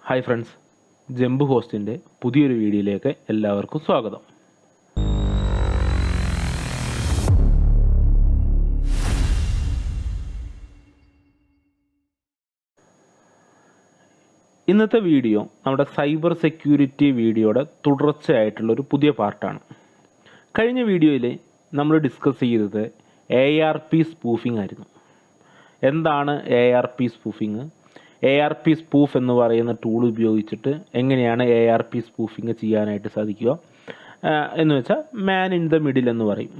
Hi friends, ജംബു ഹോസ്റ്റിൻ്റെ പുതിയൊരു വീഡിയോയിലേക്ക് എല്ലാവർക്കും സ്വാഗതം. ഇന്നത്തെ വീഡിയോ നമ്മുടെ സൈബർ സെക്യൂരിറ്റി വീഡിയോയുടെ തുടർച്ചയായിട്ടുള്ളൊരു പുതിയ പാർട്ടാണ്. കഴിഞ്ഞ വീഡിയോയിൽ നമ്മൾ ഡിസ്കസ് ചെയ്തത് ARP സ്പൂഫിംഗ് ആയിരുന്നു. എന്താണ് ARP സ്പൂഫിംഗ്? ARP സ്പൂഫ് എന്ന് പറയുന്ന ടൂൾ ഉപയോഗിച്ചിട്ട് എങ്ങനെയാണ് ARP സ്പൂഫിംഗ് ചെയ്യാനായിട്ട് സാധിക്കുക എന്ന് വെച്ചാൽ മാൻ ഇൻ ദ മിഡിൽ എന്ന് പറയും.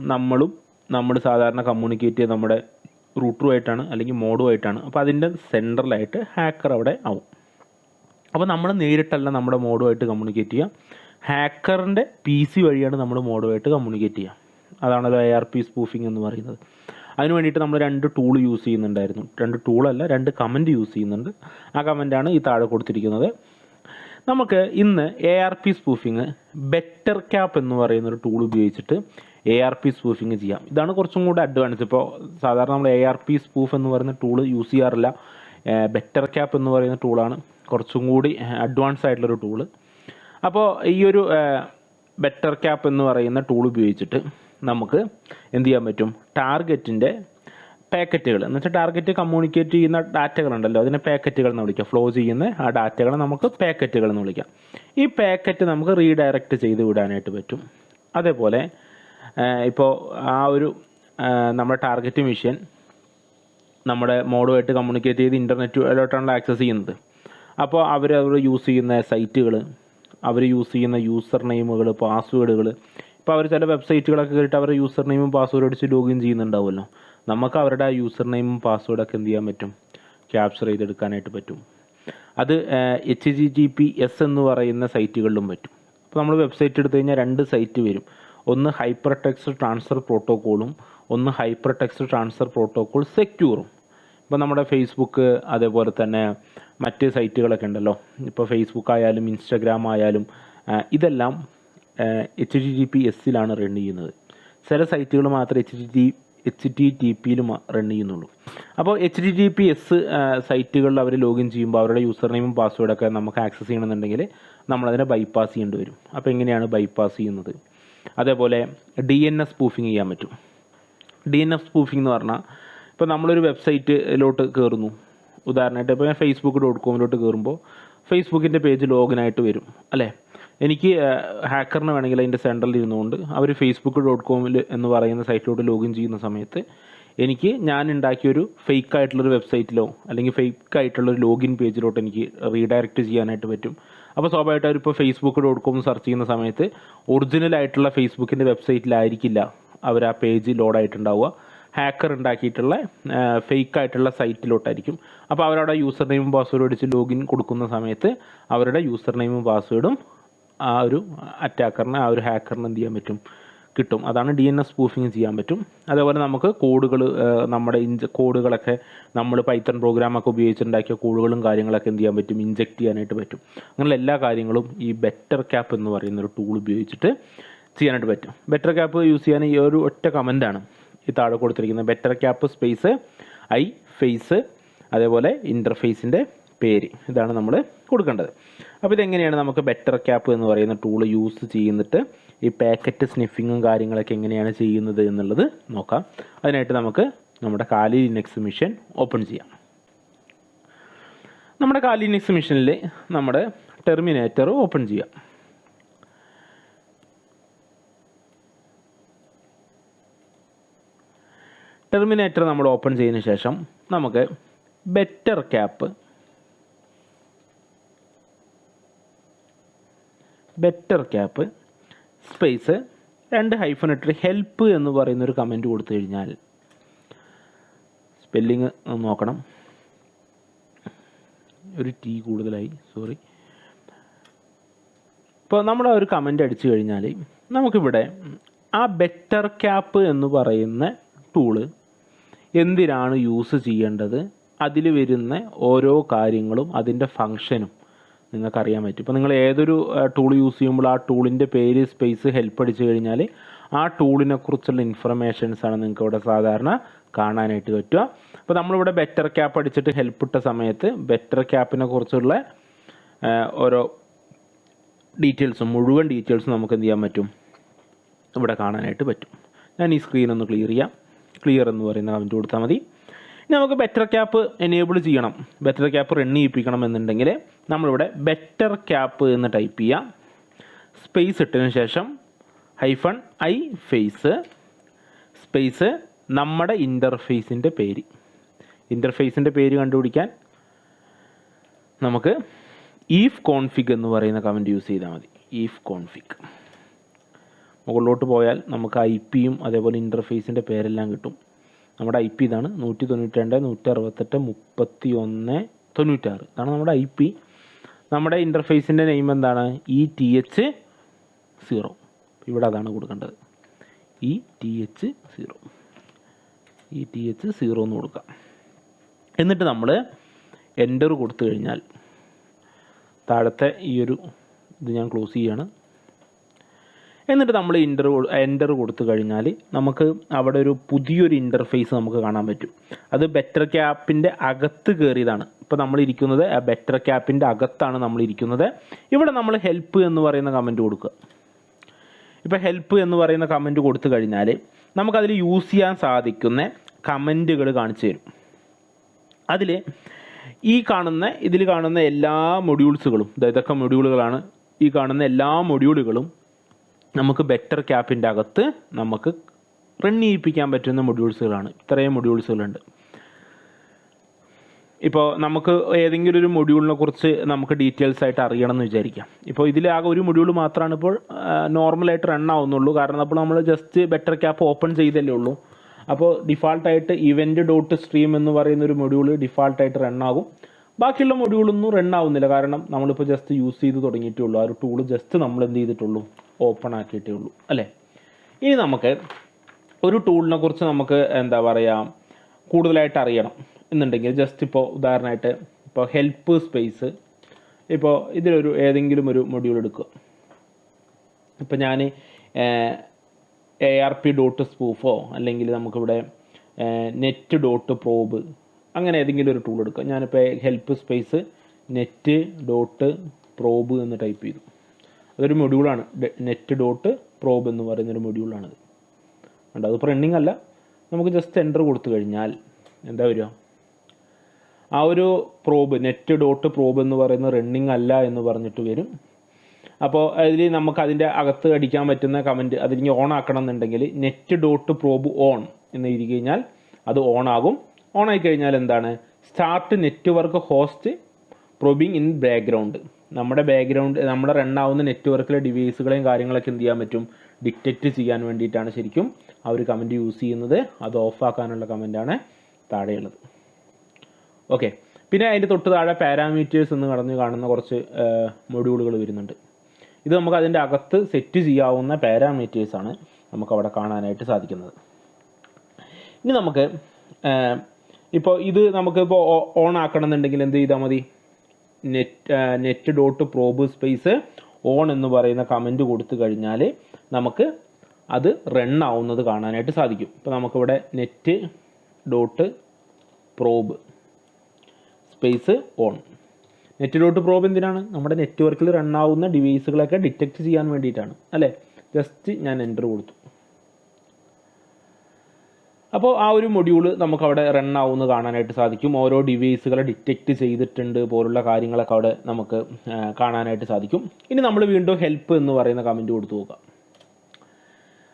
നമ്മൾ സാധാരണ കമ്മ്യൂണിക്കേറ്റ് ചെയ്യുക നമ്മുടെ റൂട്ടറുമായിട്ടാണ് അല്ലെങ്കിൽ മോഡുമായിട്ടാണ്. അപ്പോൾ അതിൻ്റെ സെൻട്രലായിട്ട് ഹാക്കർ അവിടെ ആവും. അപ്പോൾ നമ്മൾ നേരിട്ടല്ല നമ്മുടെ മോഡുമായിട്ട് കമ്മ്യൂണിക്കേറ്റ് ചെയ്യുക, ഹാക്കറിൻ്റെ PC വഴിയാണ് നമ്മൾ മോഡുമായിട്ട് കമ്മ്യൂണിക്കേറ്റ് ചെയ്യുക. അതാണല്ലോ ARP സ്പൂഫിംഗ് എന്ന് പറയുന്നത്. അതിന് വേണ്ടിയിട്ട് നമ്മൾ 2 ടൂൾ യൂസ് ചെയ്യുന്നുണ്ടായിരുന്നു. 2 ടൂളല്ല, 2 കമൻറ്റ് യൂസ് ചെയ്യുന്നുണ്ട്. ആ കമൻറ്റാണ് ഈ താഴെ കൊടുത്തിരിക്കുന്നത്. നമുക്ക് ഇന്ന് ARP സ്പൂഫിങ് ബെറ്റർ ക്യാപ്പ് എന്ന് പറയുന്നൊരു ടൂൾ ഉപയോഗിച്ചിട്ട് ARP സ്പൂഫിങ് ചെയ്യാം. ഇതാണ് കുറച്ചും കൂടി അഡ്വാൻസ്. ഇപ്പോൾ സാധാരണ നമ്മൾ ARP സ്പൂഫ് എന്ന് പറയുന്ന ടൂൾ യൂസ് ചെയ്യാറില്ല. ബെറ്റർ ക്യാപ്പ് എന്ന് പറയുന്ന ടൂളാണ് കുറച്ചും കൂടി അഡ്വാൻസ് ആയിട്ടുള്ളൊരു ടൂള്. അപ്പോൾ ഈ ഒരു ബെറ്റർ ക്യാപ്പ് എന്ന് പറയുന്ന ടൂൾ ഉപയോഗിച്ചിട്ട് നമുക്ക് എന്ത് ചെയ്യാൻ പറ്റും? ടാർഗറ്റിൻ്റെ പാക്കറ്റുകൾ എന്ന് വെച്ചാൽ ടാർഗറ്റ് കമ്മ്യൂണിക്കേറ്റ് ചെയ്യുന്ന ഡാറ്റകളുണ്ടല്ലോ, അതിനെ പാക്കറ്റുകൾ എന്ന് വിളിക്കാം. ഫ്ലോ ചെയ്യുന്ന ആ ഡാറ്റകളെ നമുക്ക് പാക്കറ്റുകൾ എന്ന് വിളിക്കാം. ഈ പാക്കറ്റ് നമുക്ക് റീഡയറക്റ്റ് ചെയ്ത് വിടാനായിട്ട് പറ്റും. അതേപോലെ ഇപ്പോൾ ആ ഒരു നമ്മുടെ ടാർഗറ്റ് മെഷീൻ നമ്മുടെ മോഡുമായിട്ട് കമ്മ്യൂണിക്കേറ്റ് ചെയ്ത് ഇൻ്റർനെറ്റിലോട്ടാണ് ആക്സസ് ചെയ്യുന്നത്. അപ്പോൾ അവർ യൂസ് ചെയ്യുന്ന സൈറ്റുകൾ, അവർ യൂസ് ചെയ്യുന്ന യൂസർ നെയിമുകൾ, പാസ്വേഡുകൾ, ഇപ്പോൾ അവർ ചില വെബ്സൈറ്റുകളൊക്കെ കയറിയിട്ട് അവരുടെ യൂസർ നെയിമും പാസ്വേഡ് അടിച്ച് ലോഗിൻ ചെയ്യുന്നുണ്ടാവുമല്ലോ. നമുക്ക് അവരുടെ ആ യൂസർ നെയിമും പാസ്വേഡൊക്കെ എന്ത് ചെയ്യാൻ പറ്റും? ക്യാപ്ചർ ചെയ്തെടുക്കാനായിട്ട് പറ്റും. അത് HTTPS എന്ന് പറയുന്ന സൈറ്റുകളിലും പറ്റും. അപ്പോൾ നമ്മൾ വെബ്സൈറ്റ് എടുത്തു കഴിഞ്ഞാൽ 2 സൈറ്റ് വരും. ഒന്ന് ഹൈപ്പർ ടെക്സ്റ്റ് ട്രാൻസ്ഫർ പ്രോട്ടോക്കോളും, ഒന്ന് ഹൈപ്പർ ടെക്സ്റ്റ് ട്രാൻസ്ഫർ പ്രോട്ടോക്കോൾ സെക്യൂറും. ഇപ്പോൾ നമ്മുടെ ഫേസ്ബുക്ക്, അതേപോലെ തന്നെ മറ്റ് സൈറ്റുകളൊക്കെ ഉണ്ടല്ലോ, ഇപ്പോൾ ഫേസ്ബുക്ക് ആയാലും ഇൻസ്റ്റാഗ്രാം ആയാലും ഇതെല്ലാം HTTPSലാണ് റൺ ചെയ്യുന്നത്. ചില സൈറ്റുകൾ മാത്രമേ HTTPയിലും റൺ ചെയ്യുന്നുള്ളൂ. അപ്പോൾ HTTPS സൈറ്റുകളിൽ അവർ ലോഗിൻ ചെയ്യുമ്പോൾ അവരുടെ യൂസർ നെയിമും പാസ്വേഡൊക്കെ നമുക്ക് ആക്സസ് ചെയ്യണമെന്നുണ്ടെങ്കിൽ നമ്മളതിനെ ബൈപ്പാസ് ചെയ്യേണ്ടി വരും. അപ്പോൾ എങ്ങനെയാണ് ബൈപ്പാസ് ചെയ്യുന്നത്? അതേപോലെ DNS സ്പൂഫിങ് ചെയ്യാൻ പറ്റും. DNS സ്പൂഫിംഗ് എന്ന് പറഞ്ഞാൽ ഇപ്പോൾ നമ്മളൊരു വെബ്സൈറ്റിലോട്ട് കയറുന്നു. ഉദാഹരണമായിട്ട് ഇപ്പോൾ ഞാൻ facebook.comലോട്ട് കയറുമ്പോൾ ഫേസ്ബുക്കിൻ്റെ പേജ് ലോഗിനായിട്ട് വരും അല്ലേ. എനിക്ക് ഹാക്കറിന് വേണമെങ്കിൽ അതിൻ്റെ സെൻട്രലിൽ ഇരുന്നുകൊണ്ട് അവർ facebook.com എന്ന് പറയുന്ന സൈറ്റിലോട്ട് ലോഗിൻ ചെയ്യുന്ന സമയത്ത് എനിക്ക് ഞാൻ ഉണ്ടാക്കിയൊരു ഫേക്ക് ആയിട്ടുള്ളൊരു വെബ്സൈറ്റിലോ അല്ലെങ്കിൽ ഫേക്ക് ആയിട്ടുള്ളൊരു ലോഗിൻ പേജിലോട്ട് എനിക്ക് റീഡയറക്റ്റ് ചെയ്യാനായിട്ട് പറ്റും. അപ്പോൾ സ്വാഭാവികമായിട്ട് അവരിപ്പോൾ facebook.com സെർച്ച് ചെയ്യുന്ന സമയത്ത് ഒറിജിനൽ ആയിട്ടുള്ള ഫേസ്ബുക്കിൻ്റെ വെബ്സൈറ്റിലായിരിക്കില്ല അവർ ആ പേജ് ലോഡായിട്ടുണ്ടാവുക. ഹാക്കർ ഉണ്ടാക്കിയിട്ടുള്ള ഫേക്ക് ആയിട്ടുള്ള സൈറ്റിലോട്ടായിരിക്കും. അപ്പോൾ അവരവിടെ യൂസർ നെയിമും പാസ്വേഡും അടിച്ച് ലോഗിൻ കൊടുക്കുന്ന സമയത്ത് അവരുടെ യൂസർ നെയിമും പാസ്വേഡും ആ ഒരു അറ്റാക്കറിന്, ആ ഒരു ഹാക്കറിന് എന്ത് ചെയ്യാൻ പറ്റും? കിട്ടും. അതാണ് DNS സ്പൂഫിങ് ചെയ്യാൻ പറ്റും. അതേപോലെ നമുക്ക് കോഡുകൾ, നമ്മുടെ കോഡുകളൊക്കെ നമ്മൾ പൈത്തൺ പ്രോഗ്രാമൊക്കെ ഉപയോഗിച്ചുണ്ടാക്കിയ കോഡുകളും കാര്യങ്ങളൊക്കെ എന്ത് ചെയ്യാൻ പറ്റും? ഇഞ്ചെക്റ്റ് ചെയ്യാനായിട്ട് പറ്റും. അങ്ങനെയുള്ള എല്ലാ കാര്യങ്ങളും ഈ ബെറ്റർ ക്യാപ്പ് എന്ന് പറയുന്നൊരു ടൂൾ ഉപയോഗിച്ചിട്ട് ചെയ്യാനായിട്ട് പറ്റും. ബെറ്റർ ക്യാപ്പ് യൂസ് ചെയ്യാൻ ഈ ഒരു ഒറ്റ കമൻറ്റാണ് ഈ താഴെ കൊടുത്തിരിക്കുന്നത്. ബെറ്റർ ക്യാപ്പ് സ്പേസ് ഫേസ് അതേപോലെ ഇൻ്റർഫേസിൻ്റെ പേര്, ഇതാണ് നമ്മൾ കൊടുക്കേണ്ടത്. അപ്പോൾ ഇതെങ്ങനെയാണ് നമുക്ക് ബെറ്റർ ക്യാപ്പ് എന്ന് പറയുന്ന ടൂൾ യൂസ് ചെയ്യുന്നിട്ട് ഈ പാക്കറ്റ് സ്നിഫിങ്ങും കാര്യങ്ങളൊക്കെ എങ്ങനെയാണ് ചെയ്യുന്നത് എന്നുള്ളത് നോക്കാം. അതിനായിട്ട് നമുക്ക് നമ്മുടെ കാലി ലിനക്സ് മെഷീൻ ഓപ്പൺ ചെയ്യാം. നമ്മുടെ കാലി ലിനക്സ് മെഷീനിൽ നമ്മുടെ ടെർമിനേറ്റർ ഓപ്പൺ ചെയ്യാം. ടെർമിനേറ്റർ നമ്മൾ ഓപ്പൺ ചെയ്തതിന് ശേഷം നമുക്ക് ബെറ്റർ ക്യാപ്പ് സ്പേസ് 2 -, ഹെൽപ്പ് എന്ന് പറയുന്നൊരു കമൻറ്റ് കൊടുത്തു കഴിഞ്ഞാൽ, സ്പെല്ലിങ് നോക്കണം, ഒരു T കൂടുതലായി, സോറി. ഇപ്പോൾ നമ്മൾ ഒരു കമൻറ്റ് അടിച്ചു കഴിഞ്ഞാൽ നമുക്കിവിടെ ആ ബെറ്റർ ക്യാപ്പ് എന്ന് പറയുന്ന ടൂള് എന്തിനാണ് യൂസ് ചെയ്യേണ്ടത്, അതിൽ വരുന്ന ഓരോ കാര്യങ്ങളും അതിൻ്റെ ഫങ്ഷനും നിങ്ങൾക്കറിയാൻ പറ്റും. ഇപ്പോൾ നിങ്ങൾ ഏതൊരു ടൂൾ യൂസ് ചെയ്യുമ്പോൾ ആ ടൂളിൻ്റെ പേര് സ്പേസ് ഹെൽപ്പ് അടിച്ചു കഴിഞ്ഞാൽ ആ ടൂളിനെ കുറിച്ചുള്ള ഇൻഫർമേഷൻസാണ് നിങ്ങൾക്ക് ഇവിടെ സാധാരണ കാണാനായിട്ട് പറ്റുക. അപ്പോൾ നമ്മളിവിടെ ബെറ്റർ ക്യാപ്പ് അടിച്ചിട്ട് ഹെൽപ്പ് ഇട്ട സമയത്ത് ബെറ്റർ ക്യാപ്പിനെ കുറിച്ചുള്ള ഓരോ ഡീറ്റെയിൽസും മുഴുവൻ ഡീറ്റെയിൽസും നമുക്ക് എന്ത് ചെയ്യാൻ പറ്റും, ഇവിടെ കാണാനായിട്ട് പറ്റും. ഞാൻ ഈ സ്ക്രീൻ ഒന്ന് ക്ലിയർ ചെയ്യാം. ക്ലിയർ എന്ന് പറയുന്ന കമൻറ്റ് കൊടുത്താൽ മതി. ഇനി നമുക്ക് ബെറ്റർ ക്യാപ്പ് എനേബിൾ ചെയ്യണം, ബെറ്റർ ക്യാപ്പ് റൺ ചെയ്യിപ്പിക്കണം എന്നുണ്ടെങ്കിൽ നമ്മളിവിടെ ബെറ്റർ ക്യാപ്പ് എന്ന് ടൈപ്പ് ചെയ്യാം. സ്പേസ് ഇട്ടതിന് ശേഷം -i ഫേസ് സ്പേസ് നമ്മുടെ ഇൻ്റർഫേസിൻ്റെ പേര്. ഇൻ്റർഫേസിൻ്റെ പേര് കണ്ടുപിടിക്കാൻ നമുക്ക് if config എന്ന് പറയുന്ന കമൻറ്റ് യൂസ് ചെയ്താൽ മതി. if config മുകളിലോട്ട് പോയാൽ നമുക്ക് IP-യും അതേപോലെ ഇൻ്റർഫേസിൻ്റെ പേരെല്ലാം കിട്ടും. നമ്മുടെ IP ഇതാണ് 192.168.31.96. ഇതാണ് നമ്മുടെ IP. നമ്മുടെ ഇൻ്റർഫേസിൻ്റെ നെയിം എന്താണ്? ETH0. ഇവിടെ അതാണ് കൊടുക്കേണ്ടത്, ETH0 എന്ന് കൊടുക്കാം. എന്നിട്ട് നമ്മൾ എൻ്റർ കൊടുത്തു കഴിഞ്ഞാൽ താഴത്തെ ഈ ഒരു ഇത് ഞാൻ ക്ലോസ് ചെയ്യാണ്. എന്നിട്ട് നമ്മൾ എൻ്റർ കൊടുത്തു കഴിഞ്ഞാൽ നമുക്ക് അവിടെ ഒരു പുതിയൊരു ഇൻ്റർഫേസ് നമുക്ക് കാണാൻ പറ്റും. അത് ബെറ്റർ ക്യാപ്പിൻ്റെ അകത്ത് കയറിയതാണ്. ഇപ്പോൾ നമ്മളിരിക്കുന്നത് ആ ബെറ്റർ ക്യാപ്പിൻ്റെ അകത്താണ് നമ്മളിരിക്കുന്നത്. ഇവിടെ നമ്മൾ ഹെൽപ്പ് എന്ന് പറയുന്ന കമൻറ്റ് കൊടുക്കുക. ഇപ്പോൾ ഹെൽപ്പ് എന്ന് പറയുന്ന കമൻറ്റ് കൊടുത്തു കഴിഞ്ഞാൽ നമുക്കതിൽ യൂസ് ചെയ്യാൻ സാധിക്കുന്ന കമൻറ്റുകൾ കാണിച്ചു തരും. അതിൽ ഇതിൽ കാണുന്ന എല്ലാ മൊഡ്യൂൾസുകളും, ഇതൊക്കെ മൊഡ്യൂളുകളാണ്, ഈ കാണുന്ന എല്ലാ മൊഡ്യൂളുകളും നമുക്ക് ബെറ്റർ ക്യാപ്പിൻ്റെ അകത്ത് നമുക്ക് റൺ ചെയ്യിപ്പിക്കാൻ പറ്റുന്ന മൊഡ്യൂൾസുകളാണ്. ഇത്രയും മൊഡ്യൂൾസുകളുണ്ട്. ഇപ്പോൾ നമുക്ക് ഏതെങ്കിലും ഒരു മൊഡ്യൂളിനെ കുറിച്ച് നമുക്ക് ഡീറ്റെയിൽസ് ആയിട്ട് അറിയണം എന്ന് വിചാരിക്കാം. ഇപ്പോൾ ഇതിലാകെ ഒരു മൊഡ്യൂൾ മാത്രമാണ് ഇപ്പോൾ നോർമലായിട്ട് റൺ ആവുന്നുള്ളൂ. കാരണം അപ്പോൾ നമ്മൾ ജസ്റ്റ് ബെറ്റർ ക്യാപ്പ് ഓപ്പൺ ചെയ്തല്ലേ ഉള്ളൂ. അപ്പോൾ ഡിഫാൾട്ടായിട്ട് event.stream എന്ന് പറയുന്ന ഒരു മൊഡ്യൂൾ ഡിഫാൾട്ടായിട്ട് റൺ ആകും. ബാക്കിയുള്ള മൊഡ്യൂളൊന്നും റൺ ആവുന്നില്ല, കാരണം നമ്മളിപ്പോൾ ജസ്റ്റ് യൂസ് ചെയ്ത് തുടങ്ങിയിട്ടേ ഉള്ളൂ. ആ ഒരു ടൂൾ ജസ്റ്റ് നമ്മൾ എന്ത് ചെയ്തിട്ടുള്ളൂ, ഓപ്പൺ ആക്കിയിട്ടേ ഉള്ളൂ അല്ലേ. ഇനി നമുക്ക് ഒരു ടൂളിനെ കുറിച്ച് നമുക്ക് എന്താ പറയുക കൂടുതലായിട്ട് അറിയണം എന്നുണ്ടെങ്കിൽ ജസ്റ്റ് ഇപ്പോൾ ഉദാഹരണമായിട്ട് ഇപ്പോൾ ഹെൽപ്പ് സ്പേസ്, ഇപ്പോൾ ഇതിലൊരു ഏതെങ്കിലും ഒരു മൊഡ്യൂൾ എടുക്കുക. ഇപ്പോൾ ഞാൻ ARP.spoofോ അല്ലെങ്കിൽ നമുക്കിവിടെ net.probe അങ്ങനെ ഏതെങ്കിലും ഒരു ടൂൾ എടുക്കുക. ഞാനിപ്പോൾ ഹെൽപ്പ് സ്പേസ് net.probe എന്ന് ടൈപ്പ് ചെയ്തു. അതൊരു മൊഡ്യൂളാണ്, net.probe എന്ന് പറയുന്നൊരു മൊഡ്യൂളാണിത്. ഉണ്ട്, അതിപ്പോൾ റണ്ണിങ് അല്ല. നമുക്ക് ജസ്റ്റ് എൻ്റർ കൊടുത്തു കഴിഞ്ഞാൽ എന്താ വരിക, ആ ഒരു പ്രോബ് net.probe എന്ന് പറയുന്ന റണ്ണിങ് അല്ല എന്ന് പറഞ്ഞിട്ട് വരും. അപ്പോൾ അതിൽ നമുക്ക് അതിൻ്റെ അകത്ത് അടിക്കാൻ പറ്റുന്ന കമൻറ്റ് അതിലേക്ക് ഓൺ ആക്കണം എന്നുണ്ടെങ്കിൽ net.probe ഓൺ എന്ന് എഴുതി കഴിഞ്ഞാൽ അത് ഓൺ ആകും. ഓൺ ആയി കഴിഞ്ഞാൽ എന്താണ്, start network host probing in background. നമ്മുടെ റൺ ആവുന്ന നെറ്റ്വർക്കിലെ ഡിവൈസുകളെയും കാര്യങ്ങളൊക്കെ എന്ത് ചെയ്യാൻ പറ്റും, ഡിറ്റക്റ്റ് ചെയ്യാൻ വേണ്ടിയിട്ടാണ് ശരിക്കും ആ ഒരു കമൻറ്റ് യൂസ് ചെയ്യുന്നത്. അത് ഓഫാക്കാനുള്ള കമൻറ്റാണ് താഴെയുള്ളത്. ഓക്കെ, പിന്നെ അതിൻ്റെ തൊട്ട് താഴെ പാരാമീറ്റേഴ്സ് എന്ന് കാണുന്ന കുറച്ച് മൊഡ്യൂളുകൾ വരുന്നുണ്ട്. ഇത് നമുക്ക് അതിൻ്റെ അകത്ത് സെറ്റ് ചെയ്യാവുന്ന പാരാമീറ്റേഴ്സാണ് നമുക്ക് അവിടെ കാണാനായിട്ട് സാധിക്കുന്നത്. ഇനി നമുക്ക് ഇപ്പോൾ ഇത് നമുക്കിപ്പോൾ ഓൺ ആക്കണം എന്നുണ്ടെങ്കിൽ എന്ത് ചെയ്താൽ മതി, net.probe സ്പേസ് ഓൺ എന്ന് പറയുന്ന കമൻറ്റ് കൊടുത്തു കഴിഞ്ഞാൽ നമുക്ക് അത് റൺ ആവുന്നത് കാണാനായിട്ട് സാധിക്കും. ഇപ്പോൾ നമുക്കിവിടെ net.probe സ്പേസ് ഓൺ. net.probe എന്തിനാണ്, നമ്മുടെ നെറ്റ്വർക്കിൽ റൺ ആവുന്ന ഡിവൈസുകളൊക്കെ ഡിറ്റക്റ്റ് ചെയ്യാൻ വേണ്ടിയിട്ടാണ് അല്ലേ. ജസ്റ്റ് ഞാൻ എൻ്റർ കൊടുത്തു. അപ്പോൾ ആ ഒരു മൊഡ്യൂൾ നമുക്കവിടെ റൺ ആവുന്നത് കാണാനായിട്ട് സാധിക്കും. ഓരോ ഡിവൈസുകളെ ഡിറ്റക്റ്റ് ചെയ്തിട്ടുണ്ട് പോലുള്ള കാര്യങ്ങളൊക്കെ അവിടെ നമുക്ക് കാണാനായിട്ട് സാധിക്കും. ഇനി നമ്മൾ വീണ്ടും ഹെൽപ്പ് എന്ന് പറയുന്ന കമൻറ്റ് കൊടുത്തു നോക്കാം.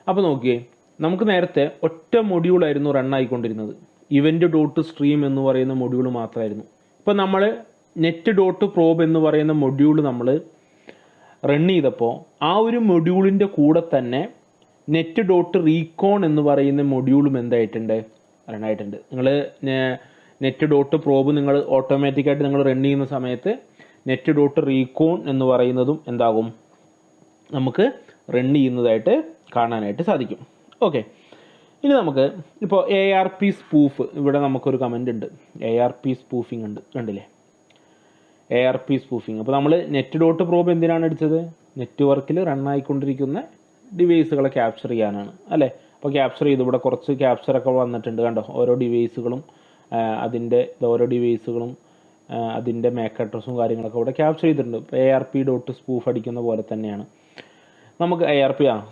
അപ്പോൾ നോക്കിയേ, നമുക്ക് നേരത്തെ ഒറ്റ മൊഡ്യൂളായിരുന്നു റൺ ആയിക്കൊണ്ടിരുന്നത്. event.stream എന്ന് പറയുന്ന മൊഡ്യൂൾ മാത്രമായിരുന്നു. ഇപ്പോൾ നമ്മൾ net.probe എന്ന് പറയുന്ന മൊഡ്യൂൾ നമ്മൾ റൺ ചെയ്തപ്പോൾ ആ ഒരു മൊഡ്യൂളിൻ്റെ കൂടെ തന്നെ net.recon എന്ന് പറയുന്ന മൊഡ്യൂളും എന്തായിട്ടുണ്ട്, റൺ ആയിട്ടുണ്ട്. നിങ്ങൾ net.probe നിങ്ങൾ ഓട്ടോമാറ്റിക്കായിട്ട് നിങ്ങൾ റൺ ചെയ്യുന്ന സമയത്ത് net.recon എന്ന് പറയുന്നതും എന്താകും, നമുക്ക് റൺ ചെയ്യുന്നതായിട്ട് കാണാനായിട്ട് സാധിക്കും. ഓക്കെ, ഇനി നമുക്ക് ഇപ്പോൾ ARP സ്പൂഫ്, ഇവിടെ നമുക്കൊരു കമൻ്റ് ഉണ്ട്, ARP സ്പൂഫിംഗ് ഉണ്ട്, കണ്ടില്ലേ, ARP സ്പൂഫിംഗ്. അപ്പോൾ നമ്മൾ net.probe എന്തിനാണ് അടിച്ചത്, നെറ്റ്വർക്കിൽ റൺ ആയിക്കൊണ്ടിരിക്കുന്ന ഡിവൈസുകളെ ക്യാപ്ചർ ചെയ്യാനാണ് അല്ലേ. അപ്പോൾ ക്യാപ്ചർ ചെയ്ത് ഇവിടെ കുറച്ച് ക്യാപ്ചറൊക്കെ വന്നിട്ടുണ്ട് കണ്ടോ, ഓരോ ഡിവൈസുകളും അതിൻ്റെ മാക് അഡ്രസ്സും കാര്യങ്ങളൊക്കെ ഇവിടെ ക്യാപ്ചർ ചെയ്തിട്ടുണ്ട്. ARP.spoof അടിക്കുന്ന പോലെ തന്നെയാണ് നമുക്ക്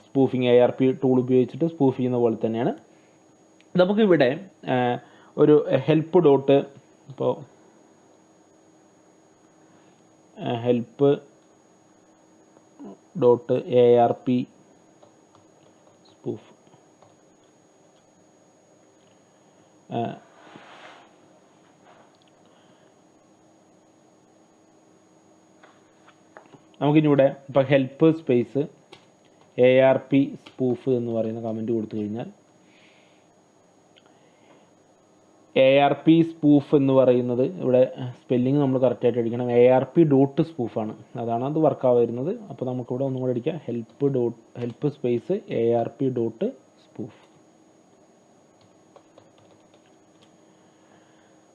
സ്പൂഫിങ് ARP ടൂൾ ഉപയോഗിച്ചിട്ട് സ്പൂഫ് ചെയ്യുന്ന പോലെ തന്നെയാണ്. നമുക്കിവിടെ ഒരു ഹെൽപ്പ് ഡോട്ട് ഇപ്പോൾ ഹെൽപ്പ് ഡോട്ട് ARP സ്പൂഫ് നമുക്കിനിവിടെ ഇപ്പോൾ ഹെൽപ്പ് സ്പേസ് ARP സ്പൂഫ് എന്ന് പറയുന്ന കമൻറ്റ് കൊടുത്തു കഴിഞ്ഞാൽ ARP സ്പൂഫ് എന്ന് പറയുന്നത് ഇവിടെ സ്പെല്ലിങ് നമ്മൾ കറക്റ്റായിട്ട് അടിക്കണം. ARP.spoof ആണ്, അതാണ് അത് വർക്കാവ് വരുന്നത്. അപ്പോൾ നമുക്കിവിടെ ഒന്നും കൂടെ അടിക്കാം, ഹെൽപ്പ് സ്പേസ് ARP.spoof.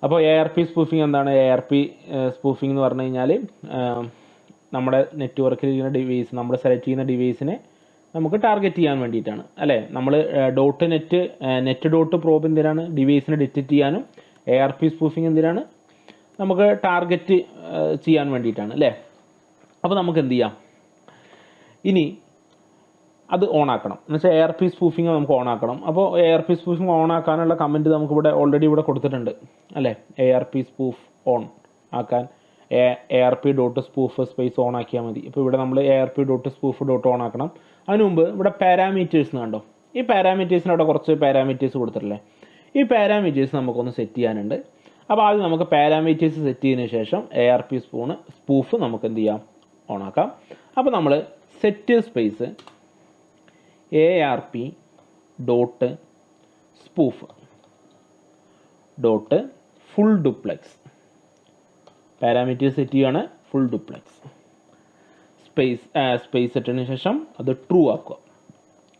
അപ്പോൾ ARP സ്പൂഫിങ് എന്താണ്? ARP സ്പൂഫിംഗ് എന്ന് പറഞ്ഞു കഴിഞ്ഞാൽ നമ്മുടെ നെറ്റ്വർക്കിൽ ഇരിക്കുന്ന ഡിവൈസ്, നമ്മൾ സെലക്ട് ചെയ്യുന്ന ഡിവൈസിനെ നമുക്ക് ടാർഗറ്റ് ചെയ്യാൻ വേണ്ടിയിട്ടാണ് അല്ലേ. നമ്മൾ നെറ്റ് ഡോട്ട് പ്രോബ് എന്തിനാണ്? ഡിവൈസിനെ ഡിറ്റക്റ്റ് ചെയ്യാനും. ARP സ്പൂഫിംഗ് എന്തിനാണ്? നമുക്ക് ടാർഗറ്റ് ചെയ്യാൻ വേണ്ടിയിട്ടാണ് അല്ലേ. അപ്പോൾ നമുക്ക് എന്ത് ചെയ്യാം, ഇനി അത് ഓണാക്കണം എന്ന് വെച്ചാൽ ARP സ്പൂഫിംഗ് നമുക്ക് ഓണാക്കണം. അപ്പോൾ ARP സ്പൂഫിംഗ് ഓണാക്കാനുള്ള കമൻറ്റ് നമുക്കിവിടെ ഓൾറെഡി ഇവിടെ കൊടുത്തിട്ടുണ്ട് അല്ലേ. ARP സ്പൂഫ് ഓൺ ആക്കാൻ ARP.spoof സ്പേസ് ഓൺ ആക്കിയാൽ മതി. ഇപ്പോൾ ഇവിടെ നമ്മൾ ARP.spoof ഓൺ ആക്കണം. അതിന് മുമ്പ് ഇവിടെ പാരാമീറ്റേഴ്സ് കണ്ടോ, ഈ പാരാമീറ്റേഴ്സിന് അവിടെ കുറച്ച് പാരാമീറ്റേഴ്സ് കൊടുത്തിട്ടില്ലേ. ഈ പാരാമീറ്റേഴ്സ് നമുക്കൊന്ന് സെറ്റ് ചെയ്യാനുണ്ട്. അപ്പോൾ ആദ്യം നമുക്ക് പാരാമീറ്റേഴ്സ് സെറ്റ് ചെയ്തതിന് ശേഷം ARP സ്പൂഫ് നമുക്ക് എന്ത് ചെയ്യാം, ഓൺ ആക്കാം. അപ്പോൾ നമ്മൾ set space ARP.spoof full duplex parameters set ചെയ്യുകയാണ്. ഫുൾ ഡുപ്ലെക്സ് സ്പേസ് ഇട്ടതിന് ശേഷം അത് ട്രൂ ആക്കുക.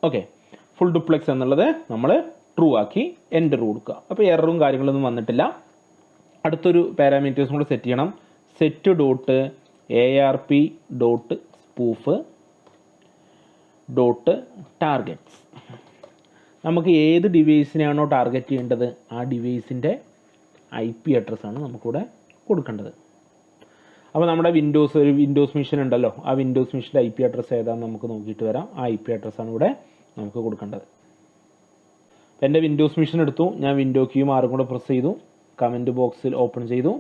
ഓക്കെ, ഫുൾ ഡുപ്ലെക്സ് എന്നുള്ളത് നമ്മൾ ട്രൂ ആക്കി എൻ്റർ കൊടുക്കുക. അപ്പോൾ എററും കാര്യങ്ങളൊന്നും വന്നിട്ടില്ല. അടുത്തൊരു പാരാമീറ്റേഴ്സും കൂടെ സെറ്റ് ചെയ്യണം. Set dot ARP.spoof targets. നമുക്ക് ഏത് ഡിവൈസിനെയാണോ ടാർഗറ്റ് ചെയ്യേണ്ടത് ആ ഡിവൈസിൻ്റെ IP അഡ്രസ്സാണ് നമുക്കിവിടെ കൊടുക്കേണ്ടത്. അപ്പോൾ നമ്മുടെ വിൻഡോസ് മെഷീൻ ഉണ്ടല്ലോ, ആ വിൻഡോസ് മെഷീൻ്റെ IP അഡ്രസ്സ് ഏതാണെന്ന് നമുക്ക് നോക്കിയിട്ട് വരാം. ആ IP അഡ്രസ്സാണ് ഇവിടെ നമുക്ക് കൊടുക്കേണ്ടത്. അപ്പോൾ എൻ്റെ വിൻഡോസ് മെഷീൻ എടുത്തു, ഞാൻ വിൻഡോ കീ മാറും കൂടെ പ്രസ് ചെയ്തു, കമൻറ്റ് ബോക്സിൽ ഓപ്പൺ ചെയ്തു,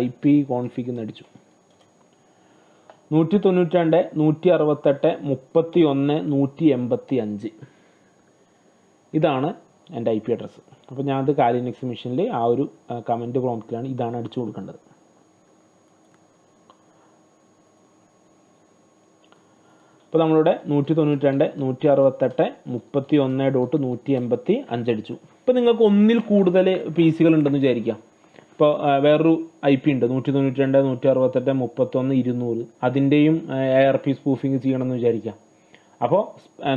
IP കോൺഫിഗ് എന്ന് അടിച്ചു. 192.168.31.185 ഇതാണ് എൻ്റെ IP അഡ്രസ്സ്. അപ്പോൾ ഞാനത് കാലിനെക്സ് മെഷീനിൽ ആ ഒരു കമൻറ്റ് പ്രോംപ്റ്റിലാണ് ഇതാണ് അടിച്ചു കൊടുക്കേണ്ടത്. ഇപ്പോൾ നമ്മളിവിടെ 192.168.31.185 അടിച്ചു. ഇപ്പോൾ നിങ്ങൾക്ക് ഒന്നിൽ കൂടുതൽ PC ഉണ്ടെന്ന് വിചാരിക്കാം. ഇപ്പോൾ വേറൊരു IP ഉണ്ട് 192.168.31.200, അതിൻ്റെയും ARP സ്പൂഫിങ് ചെയ്യണമെന്ന് വിചാരിക്കാം. അപ്പോൾ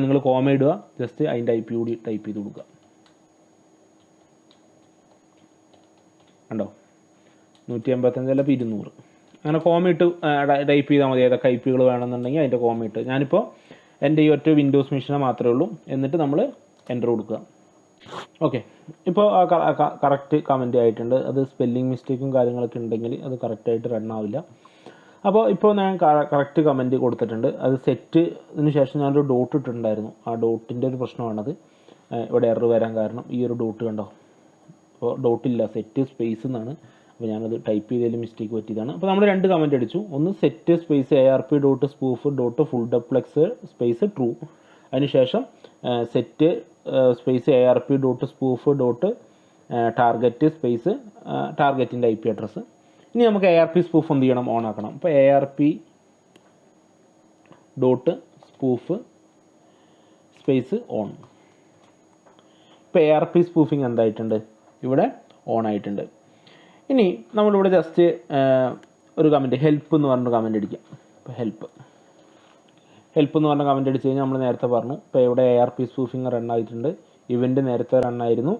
നിങ്ങൾ കോമ ഇടുക, ജസ്റ്റ് അതിൻ്റെ IP കൂടി ടൈപ്പ് ചെയ്ത് കൊടുക്കുക. കണ്ടോ, 185 ചിലപ്പോൾ 200 അങ്ങനെ കോമിട്ട് ടൈപ്പ് ചെയ്താൽ മതി. ഏതൊക്കെ IPകൾ വേണമെന്നുണ്ടെങ്കിൽ അതിൻ്റെ കോമിട്ട്. ഞാനിപ്പോൾ എൻ്റെ ഈ ഒറ്റ വിൻഡോസ് മെഷീനെ മാത്രമേ ഉള്ളൂ. എന്നിട്ട് നമ്മൾ എൻ്റർ കൊടുക്കുക. ഓക്കെ, ഇപ്പോൾ കറക്റ്റ് കമൻറ്റ് ആയിട്ടുണ്ട്. അത് സ്പെല്ലിംഗ് മിസ്റ്റേക്കും കാര്യങ്ങളൊക്കെ ഉണ്ടെങ്കിൽ അത് കറക്റ്റായിട്ട് റൺ ആവില്ല. അപ്പോൾ ഇപ്പോൾ ഞാൻ കറക്റ്റ് കമൻറ്റ് കൊടുത്തിട്ടുണ്ട്. അത് സെറ്റിന് ശേഷം ഞാനൊരു ഡോട്ട് ഇട്ടിട്ടുണ്ടായിരുന്നു. ആ ഡോട്ടിൻ്റെ ഒരു പ്രശ്നമാണത്. ഇവിടെ എറർ വരാൻ കാരണം ഈ ഒരു ഡോട്ട് കണ്ടോ. അപ്പോൾ ഡോട്ടില്ല, സെറ്റ് സ്പേസ് എന്നാണ്. അപ്പോൾ ഞാനത് ടൈപ്പ് ചെയ്തതിൽ മിസ്റ്റേക്ക് പറ്റിയതാണ്. അപ്പോൾ നമ്മൾ രണ്ട് കമൻറ്റ് അടിച്ചു. ഒന്ന് set space ARP.spoof full duplex space true, അതിനുശേഷം set space ARP.spoof target space ടാർഗറ്റിൻ്റെ IP അഡ്രസ്സ്. ഇനി നമുക്ക് ARP സ്പൂഫ് എന്ത് ചെയ്യണം, ഓൺ ആക്കണം. അപ്പോൾ ARP.spoof സ്പേസ് ഓൺ. ഇപ്പോൾ ARP സ്പൂഫിങ് എന്തായിട്ടുണ്ട്, ഇവിടെ ഓൺ ആയിട്ടുണ്ട്. ഇനി നമ്മളിവിടെ ജസ്റ്റ് ഒരു കമൻറ്റ് ഹെൽപ്പ് എന്ന് പറഞ്ഞ കമൻറ്റ് അടിക്കാം. ഇപ്പോൾ ഹെൽപ്പ് എന്ന് പറഞ്ഞ കമൻറ്റ് അടിച്ച് കഴിഞ്ഞാൽ നമ്മൾ നേരത്തെ പറഞ്ഞു. ഇപ്പോൾ ഇവിടെ ARP സ്പൂഫിങ് റൺ ആയിട്ടുണ്ട്. ഇവൻ്റ് നേരത്തെ റൺ ആയിരുന്നു.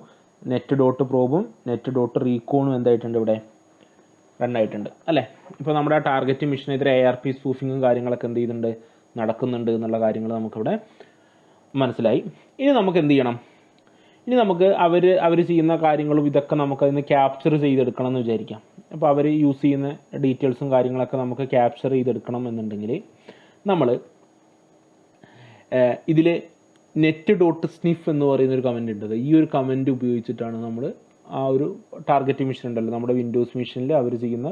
നെറ്റ് ഡോട്ട് പ്രോബും നെറ്റ് ഡോട്ട് റീകോണും എന്തായിട്ടുണ്ട്, ഇവിടെ റൺ ആയിട്ടുണ്ട് അല്ലേ. ഇപ്പോൾ നമ്മുടെ ആ ടാർഗറ്റ് മിഷനെതിരെ ARP സ്പൂഫിങ്ങും കാര്യങ്ങളൊക്കെ എന്ത് ചെയ്യുന്നുണ്ട്, നടക്കുന്നുണ്ട് എന്നുള്ള കാര്യങ്ങൾ നമുക്കിവിടെ മനസ്സിലായി. ഇനി നമുക്ക് എന്ത് ചെയ്യണം, ഇനി നമുക്ക് അവർ ചെയ്യുന്ന കാര്യങ്ങളും ഇതൊക്കെ നമുക്കതിന് ക്യാപ്ചർ ചെയ്തെടുക്കണം എന്ന് വിചാരിക്കാം. അപ്പോൾ അവർ യൂസ് ചെയ്യുന്ന ഡീറ്റെയിൽസും കാര്യങ്ങളൊക്കെ നമുക്ക് ക്യാപ്ചർ ചെയ്തെടുക്കണം എന്നുണ്ടെങ്കിൽ നമ്മൾ ഇതിൽ net.sniff എന്ന് പറയുന്നൊരു കമൻറ്റ് ഉണ്ട്. ഈ ഒരു കമൻറ്റ് ഉപയോഗിച്ചിട്ടാണ് നമ്മൾ ആ ഒരു ടാർഗറ്റ് മെഷീൻ ഉണ്ടല്ലോ, നമ്മുടെ വിൻഡോസ് മെഷീനിൽ അവർ ചെയ്യുന്ന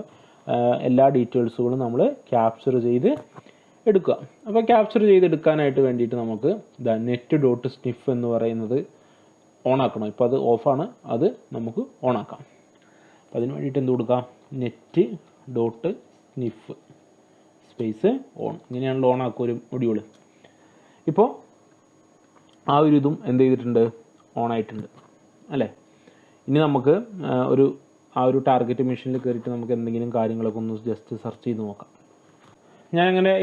എല്ലാ ഡീറ്റെയിൽസുകളും നമ്മൾ ക്യാപ്ചർ ചെയ്ത് എടുക്കുക. അപ്പോൾ ക്യാപ്ചർ ചെയ്തെടുക്കാനായിട്ട് വേണ്ടിയിട്ട് നമുക്ക് net.sniff എന്ന് പറയുന്നത് ഓണാക്കണം. ഇപ്പോൾ അത് ഓഫാണ്, അത് നമുക്ക് ഓണാക്കാം. അപ്പോൾ അതിന് വേണ്ടിയിട്ട് എന്ത് കൊടുക്കാം, net.sniff സ്പേസ് ഓൺ. ഇങ്ങനെയാണല്ലോ ഓണാക്കുക ഒരു മൊഡ്യൂൾ. ഇപ്പോൾ ആ ഒരു ഇതും എന്ത് ചെയ്തിട്ടുണ്ട്, ഓണായിട്ടുണ്ട് അല്ലേ. ഇനി നമുക്ക് ആ ഒരു ടാർഗറ്റ് മെഷീനിൽ കയറിയിട്ട് നമുക്ക് എന്തെങ്കിലും കാര്യങ്ങളൊക്കെ ഒന്ന് ജസ്റ്റ് സെർച്ച് ചെയ്ത് നോക്കാം.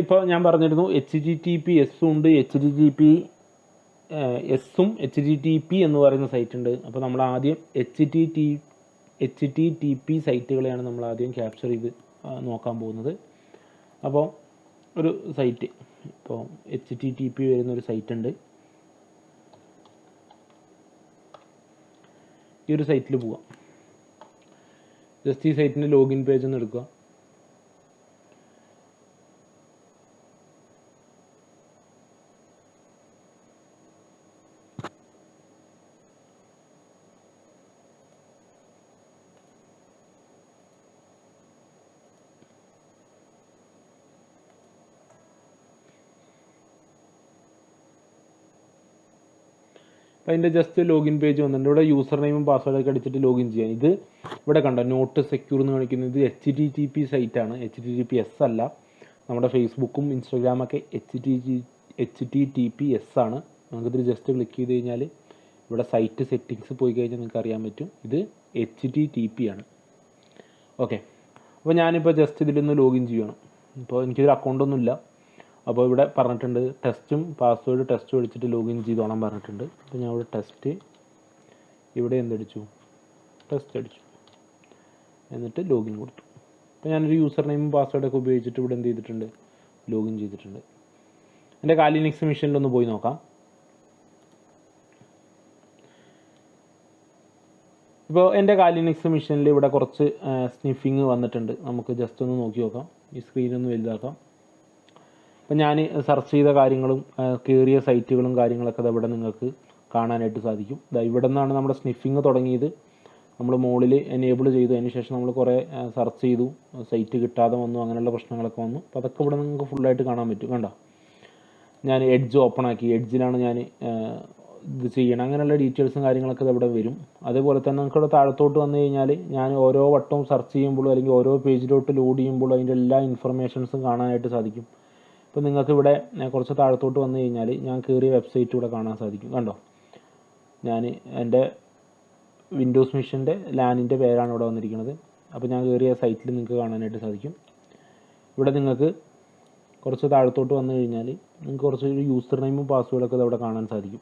ഇപ്പോൾ ഞാൻ പറഞ്ഞിരുന്നു HTTPS ഉണ്ട്, HTTP എന്ന് പറയുന്ന സൈറ്റ് ഉണ്ട്. അപ്പോൾ നമ്മൾ ആദ്യം HTTP സൈറ്റുകളെയാണ് നമ്മൾ ആദ്യം ക്യാപ്ചർ ചെയ്ത് നോക്കാൻ പോകുന്നത്. അപ്പോൾ ഒരു സൈറ്റ്, ഇപ്പോൾ HTTP വരുന്നൊരു സൈറ്റ് ഉണ്ട്. ഈ ഒരു സൈറ്റിൽ പോവാം. ജസ്റ്റ് ഈ സൈറ്റിൻ്റെ ലോഗിൻ പേജ് ഒന്ന് എടുക്കുക. അപ്പോൾ അതിൻ്റെ ജസ്റ്റ് ലോഗിൻ പേജ് വന്നിട്ടുണ്ട്. ഇവിടെ യൂസർ നെയിമും പാസ്വേഡൊക്കെ അടിച്ചിട്ട് ലോഗിൻ ചെയ്യാം. ഇത് ഇവിടെ കണ്ടോ, നോട്ട് സെക്യൂർ എന്ന് കാണിക്കുന്നത് HTTP സൈറ്റാണ്, HTTPS അല്ല. നമ്മുടെ ഫേസ്ബുക്കും ഇൻസ്റ്റാഗ്രാമൊക്കെ HTTPS ആണ്. നമുക്കിതിൽ ജസ്റ്റ് ക്ലിക്ക് ചെയ്ത് കഴിഞ്ഞാൽ ഇവിടെ സൈറ്റ് സെറ്റിങ്സ് പോയി കഴിഞ്ഞാൽ നിങ്ങൾക്ക് അറിയാൻ പറ്റും ഇത് HTTP ആണ്. ഓക്കെ, അപ്പോൾ ഞാനിപ്പോൾ ജസ്റ്റ് ഇതിലൊന്ന് ലോഗിൻ ചെയ്യണം. ഇപ്പോൾ എനിക്കിതിൽ അക്കൗണ്ടൊന്നുമില്ല. അപ്പോൾ ഇവിടെ പറഞ്ഞിട്ടുണ്ട് ടെസ്റ്റും പാസ്വേഡ് ടെസ്റ്റും അടിച്ചിട്ട് ലോഗിൻ ചെയ്തോളാൻ പറഞ്ഞിട്ടുണ്ട്. അപ്പോൾ ഞാൻ ഇവിടെ ഇവിടെ എന്തടിച്ചു, ടെസ്റ്റ് അടിച്ചു, എന്നിട്ട് ലോഗിൻ കൊടുത്തു. അപ്പോൾ ഞാനൊരു യൂസർ നെയിമും പാസ്വേഡൊക്കെ ഉപയോഗിച്ചിട്ട് ഇവിടെ എന്ത് ചെയ്തിട്ടുണ്ട്, ലോഗിൻ ചെയ്തിട്ടുണ്ട്. എൻ്റെ കാലിനെക്സ് മെഷീനിലൊന്ന് പോയി നോക്കാം. ഇപ്പോൾ എൻ്റെ കാലിനെക്സ് മെഷീനിൽ ഇവിടെ കുറച്ച് സ്നിഫിങ് വന്നിട്ടുണ്ട്. നമുക്ക് ജസ്റ്റ് ഒന്ന് നോക്കി നോക്കാം. ഈ സ്ക്രീനൊന്ന് വലുതാക്കാം. അപ്പോൾ ഞാൻ സെർച്ച് ചെയ്ത കാര്യങ്ങളും കയറിയ സൈറ്റുകളും കാര്യങ്ങളൊക്കെ ഇവിടെ നിങ്ങൾക്ക് കാണാനായിട്ട് സാധിക്കും. ഇവിടെ നിന്നാണ് നമ്മുടെ സ്നിഫിങ് തുടങ്ങിയത്. നമ്മൾ മുകളിൽ എനേബിൾ ചെയ്തു, അതിന് ശേഷം നമ്മൾ കുറേ സെർച്ച് ചെയ്തു, സൈറ്റ് കിട്ടാതെ വന്നു, അങ്ങനെയുള്ള പ്രശ്നങ്ങളൊക്കെ വന്നു. അപ്പോൾ അതൊക്കെ ഇവിടെ നിങ്ങൾക്ക് ഫുള്ളായിട്ട് കാണാൻ പറ്റും. കണ്ടോ, ഞാൻ എഡ്ജ് ഓപ്പൺ ആക്കി, എഡ്ജിലാണ് ഞാൻ ഇത് ചെയ്യണം. അങ്ങനെയുള്ള ഡീറ്റെയിൽസും കാര്യങ്ങളൊക്കെ ഇവിടെ വരും. അതേപോലെ തന്നെ നമുക്ക് ഇവിടെ താഴത്തോട്ട് വന്നു കഴിഞ്ഞാൽ ഞാൻ ഓരോ വട്ടവും സെർച്ച് ചെയ്യുമ്പോഴും അല്ലെങ്കിൽ ഓരോ പേജിലോട്ട് ലോഡ് ചെയ്യുമ്പോഴും അതിൻ്റെ എല്ലാ ഇൻഫർമേഷൻസും കാണാനായിട്ട് സാധിക്കും. ഇപ്പോൾ നിങ്ങൾക്ക് ഇവിടെ കുറച്ച് താഴത്തോട്ട് വന്നു കഴിഞ്ഞാൽ ഞാൻ കയറിയ വെബ്സൈറ്റ് ഇവിടെ കാണാൻ സാധിക്കും. കണ്ടോ, ഞാൻ എൻ്റെ വിൻഡോസ് മെഷീൻ്റെ ലാനിൻ്റെ പേരാണ് ഇവിടെ വന്നിരിക്കുന്നത്. അപ്പോൾ ഞാൻ കയറിയ സൈറ്റിൽ നിങ്ങൾക്ക് കാണാനായിട്ട് സാധിക്കും. ഇവിടെ നിങ്ങൾക്ക് കുറച്ച് താഴത്തോട്ട് വന്നു കഴിഞ്ഞാൽ നിങ്ങൾക്ക് കുറച്ച് യൂസർ നെയിമും പാസ്വേഡൊക്കെ ഇവിടെ കാണാൻ സാധിക്കും.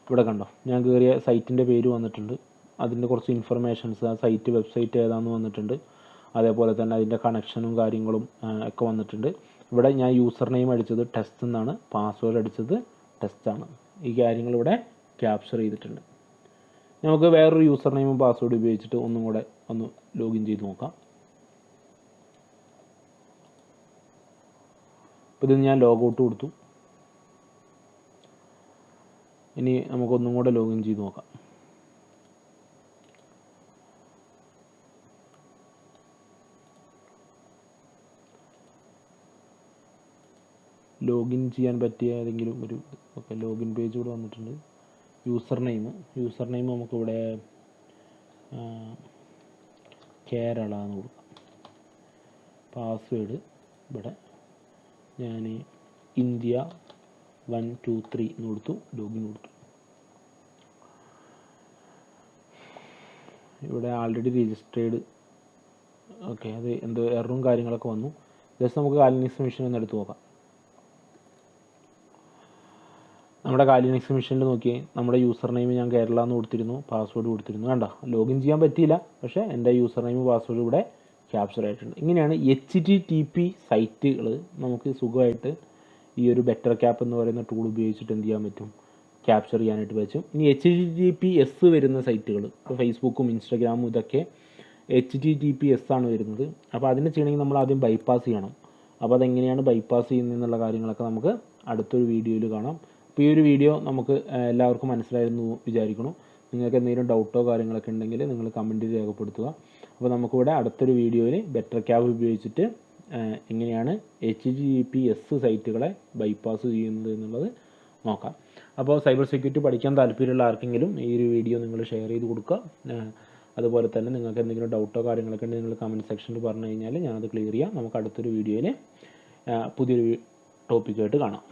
ഇവിടെ കണ്ടോ, ഞാൻ കയറിയ സൈറ്റിൻ്റെ പേര് വന്നിട്ടുണ്ട്, അതിൻ്റെ കുറച്ച് ഇൻഫർമേഷൻസ്, ആ സൈറ്റ് വെബ്സൈറ്റ് ഏതാണെന്ന് വന്നിട്ടുണ്ട്. അതേപോലെ തന്നെ അതിൻ്റെ കണക്ഷനും കാര്യങ്ങളും ഒക്കെ വന്നിട്ടുണ്ട്. ഇവിടെ ഞാൻ യൂസർ നെയിം അടിച്ചത് ടെസ്റ്റ് എന്നാണ്, പാസ്വേഡ് അടിച്ചത് ടെസ്റ്റാണ്. ഈ കാര്യങ്ങൾ ഇവിടെ ക്യാപ്ചർ ചെയ്തിട്ടുണ്ട്. നമുക്ക് വേറൊരു യൂസർ നെയിമും പാസ്വേഡ് ഉപയോഗിച്ചിട്ട് ഒന്നും കൂടെ ഒന്ന് ലോഗിൻ ചെയ്ത് നോക്കാം. അപ്പോൾ ഇത് ഞാൻ ലോഗൗട്ട് കൊടുത്തു. ഇനി നമുക്കൊന്നും കൂടെ ലോഗിൻ ചെയ്ത് നോക്കാം. ലോഗിൻ ചെയ്യാൻ പറ്റിയ ഏതെങ്കിലും ഒരു ലോഗിൻ പേജ് ഇവിടെ വന്നിട്ടുണ്ട്. യൂസർ നെയിം നമുക്കിവിടെ കേരള എന്ന് കൊടുക്കാം. പാസ്വേഡ് ഇവിടെ ഞാൻ ഇന്ത്യ 123 എന്ന് കൊടുത്തു, ലോഗിൻ കൊടുത്തു. ഇവിടെ ആൾറെഡി രജിസ്റ്റേർഡ്. ഓക്കെ, അത് എന്തോ എററും കാര്യങ്ങളൊക്കെ വന്നു. ജസ്റ്റ് നമുക്ക് കാലിനെക്സ് മെഷീൻ ഒന്ന് എടുത്ത് നോക്കാം. നമ്മുടെ കാലിനെക്സ് മെഷീനിൽ നോക്കി നമ്മുടെ യൂസർ നെയിം ഞാൻ കേരള എന്ന് കൊടുത്തിരുന്നു, പാസ്വേഡ് കൊടുത്തിരുന്നു. വേണ്ട, ലോഗിൻ ചെയ്യാൻ പറ്റിയില്ല, പക്ഷേ എൻ്റെ യൂസർ നെയിം പാസ്വേഡ് ഇവിടെ ക്യാപ്ചർ ആയിട്ടുണ്ട്. ഇങ്ങനെയാണ് HTTP സൈറ്റുകൾ നമുക്ക് സുഖമായിട്ട് ഈ ഒരു ബെറ്റർ ക്യാപ്പ് എന്ന് പറയുന്ന ടൂൾ ഉപയോഗിച്ചിട്ട് എന്ത് ചെയ്യാൻ പറ്റും, ക്യാപ്ചർ ചെയ്യാനായിട്ട് പറ്റും. ഇനി HTTPS വരുന്ന സൈറ്റുകൾ, ഇപ്പോൾ ഫേസ്ബുക്കും ഇൻസ്റ്റാഗ്രാമും ഇതൊക്കെ HTTPS ആണ് വരുന്നത്. അപ്പോൾ അതിന് ചെയ്യണമെങ്കിൽ നമ്മൾ ആദ്യം ബൈപ്പാസ് ചെയ്യണം. അപ്പോൾ അതെങ്ങനെയാണ് ബൈപ്പാസ് ചെയ്യുന്നതെന്നുള്ള കാര്യങ്ങളൊക്കെ നമുക്ക് അടുത്തൊരു വീഡിയോയിൽ കാണാം. അപ്പോൾ ഈ ഒരു വീഡിയോ നമുക്ക് എല്ലാവർക്കും മനസ്സിലായിരുന്നു വിചാരിക്കണം. നിങ്ങൾക്ക് എന്തെങ്കിലും ഡൗട്ടോ കാര്യങ്ങളൊക്കെ ഉണ്ടെങ്കിൽ നിങ്ങൾ കമൻറ്റ് രേഖപ്പെടുത്തുക. അപ്പോൾ നമുക്കിവിടെ അടുത്തൊരു വീഡിയോയിൽ ബെറ്റർ ക്യാബ് ഉപയോഗിച്ചിട്ട് എങ്ങനെയാണ് HTTPS സൈറ്റുകളെ ബൈപ്പാസ് ചെയ്യുന്നത് എന്നുള്ളത് നോക്കാം. അപ്പോൾ സൈബർ സെക്യൂരിറ്റി പഠിക്കാൻ താല്പര്യമുള്ള ആർക്കെങ്കിലും ഈ ഒരു വീഡിയോ നിങ്ങൾ ഷെയർ ചെയ്ത് കൊടുക്കുക. അതുപോലെ തന്നെ നിങ്ങൾക്ക് എന്തെങ്കിലും ഡൗട്ടോ കാര്യങ്ങളൊക്കെ ഉണ്ടെങ്കിൽ നിങ്ങൾ കമൻറ്റ് സെക്ഷനിൽ പറഞ്ഞു കഴിഞ്ഞാൽ ഞാനത് ക്ലിയർ ചെയ്യാം. നമുക്ക് അടുത്തൊരു വീഡിയോയിൽ പുതിയൊരു ടോപ്പിക്കായിട്ട് കാണാം.